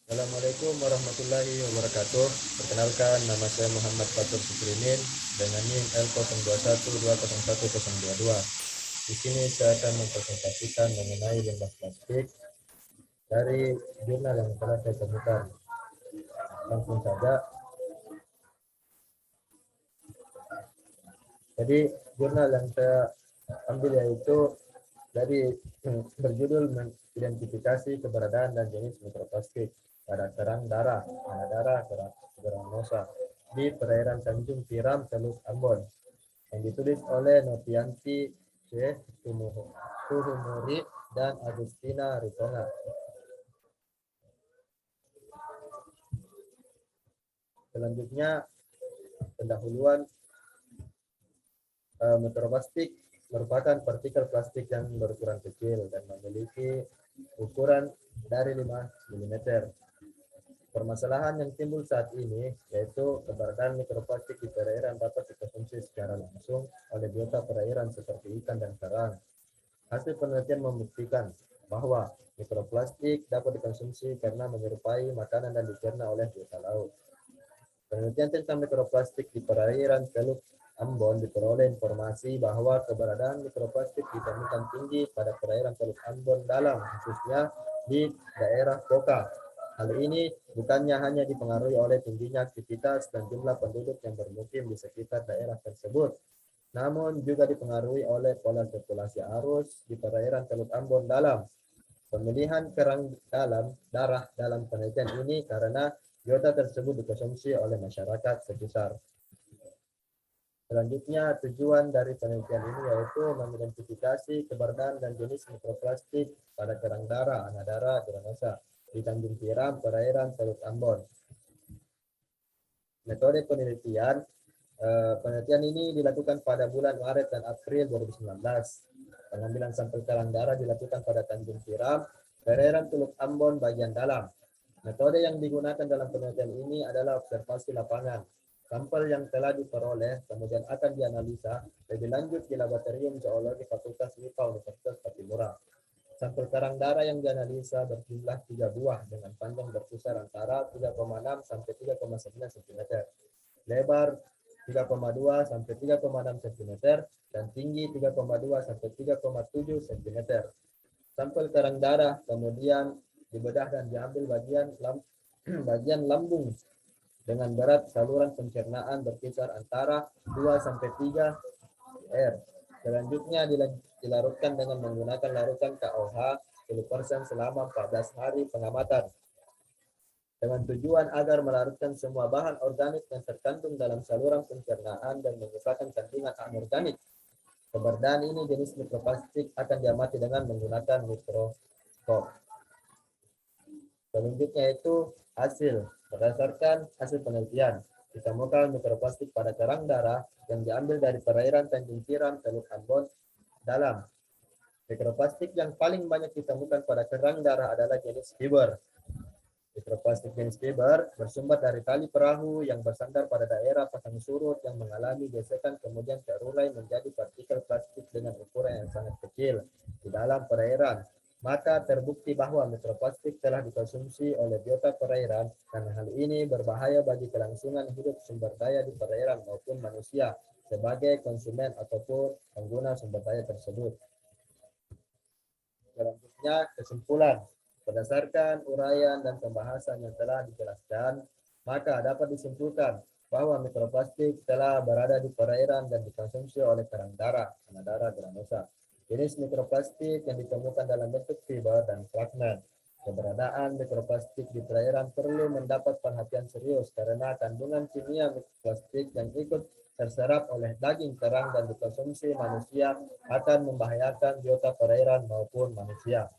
Assalamualaikum warahmatullahi wabarakatuh. Perkenalkan, nama saya Muhammad Fatur Syukrimin dengan NIM L0212011022. Di sini saya akan mempresentasikan mengenai limbah plastik dari jurnal yang telah saya temukan. Langsung saja. Jadi jurnal yang saya ambil yaitu dari berjudul mengidentifikasi keberadaan dan jenis mikroplastik pada kerang darah, mana darah, granosa di perairan Tanjung Tiram, Teluk Ambon, yang ditulis oleh Novianti C. Tuhumuri dan Agustina Ritonga. Selanjutnya, pendahuluan. Mikroplastik merupakan partikel plastik yang berukuran kecil dan memiliki ukuran dari 5 mm. Permasalahan yang timbul saat ini yaitu keberadaan mikroplastik di perairan dapat dikonsumsi secara langsung oleh biota perairan seperti ikan dan karang. Hasil penelitian membuktikan bahwa mikroplastik dapat dikonsumsi karena menyerupai makanan dan dicerna oleh biota laut. Penelitian tentang mikroplastik di perairan Teluk Ambon diperoleh informasi bahwa keberadaan mikroplastik ditemukan tinggi pada perairan Teluk Ambon dalam, khususnya di daerah Koka. Hal ini bukannya hanya dipengaruhi oleh tingginya aktivitas dan jumlah penduduk yang bermukim di sekitar daerah tersebut, namun juga dipengaruhi oleh pola sirkulasi arus di perairan Teluk Ambon dalam. Pemilihan kerang darah dalam penelitian ini karena biota tersebut dikonsumsi oleh masyarakat sekitar. Selanjutnya, tujuan dari penelitian ini yaitu mengidentifikasi keberadaan dan jenis mikroplastik pada kerang darah, anadara, granosa di Tanjung Tiram, perairan Teluk Ambon. Metode penelitian ini dilakukan pada bulan Maret dan April 2019. Pengambilan sampel kerang darah dilakukan pada Tanjung Tiram, perairan Teluk Ambon bagian dalam. Metode yang digunakan dalam penelitian ini adalah observasi lapangan. Sampel yang telah diperoleh kemudian akan dianalisa lebih lanjut di Laboratorium Zoologi Fakultas MIPA Universitas Patimura. Sampel karang darah yang dianalisa berjumlah 3 buah dengan panjang berkisar antara 3,6 sampai 3,9 cm, lebar 3,2 sampai 3,6 cm, dan tinggi 3,2 sampai 3,7 cm. Sampel karang darah kemudian dibedah dan diambil bagian lambung dengan berat saluran pencernaan berkisar antara 2 sampai 3 R. Selanjutnya dilarutkan dengan menggunakan larutan KOH 10% selama 14 hari pengamatan. Dengan tujuan agar melarutkan semua bahan organik yang terkandung dalam saluran pencernaan dan menyisakan kandungan anorganik. Keberadaan ini jenis mikroplastik akan diamati dengan menggunakan mikroskop. Selanjutnya itu hasil. Berdasarkan hasil penelitian, ditemukan mikroplastik pada kerang darah yang diambil dari perairan Tanjung Tiram, Teluk Ambon dalam. Mikroplastik yang paling banyak ditemukan pada kerang darah adalah jenis fiber. Mikroplastik jenis fiber bersumber dari tali perahu yang bersandar pada daerah pasang surut yang mengalami gesekan kemudian terurai menjadi partikel plastik dengan ukuran yang sangat kecil di dalam perairan. Maka terbukti bahwa mikroplastik telah dikonsumsi oleh biota perairan dan hal ini berbahaya bagi kelangsungan hidup sumber daya di perairan maupun manusia sebagai konsumen ataupun pengguna sumber daya tersebut. Selanjutnya, kesimpulan. Berdasarkan uraian dan pembahasan yang telah dijelaskan, maka dapat disimpulkan bahwa mikroplastik telah berada di perairan dan dikonsumsi oleh kerang darah, anadara, granosa. Jenis mikroplastik yang ditemukan dalam bentuk fiber dan fragmen. Keberadaan mikroplastik di perairan perlu mendapat perhatian serius karena kandungan kimia mikroplastik yang ikut terserap oleh daging kerang dan dikonsumsi manusia akan membahayakan biota perairan maupun manusia.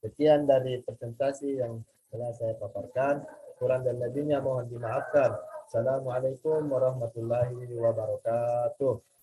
Sekian dari presentasi yang telah saya paparkan. Kurang dan lebihnya mohon dimaafkan. Assalamualaikum warahmatullahi wabarakatuh.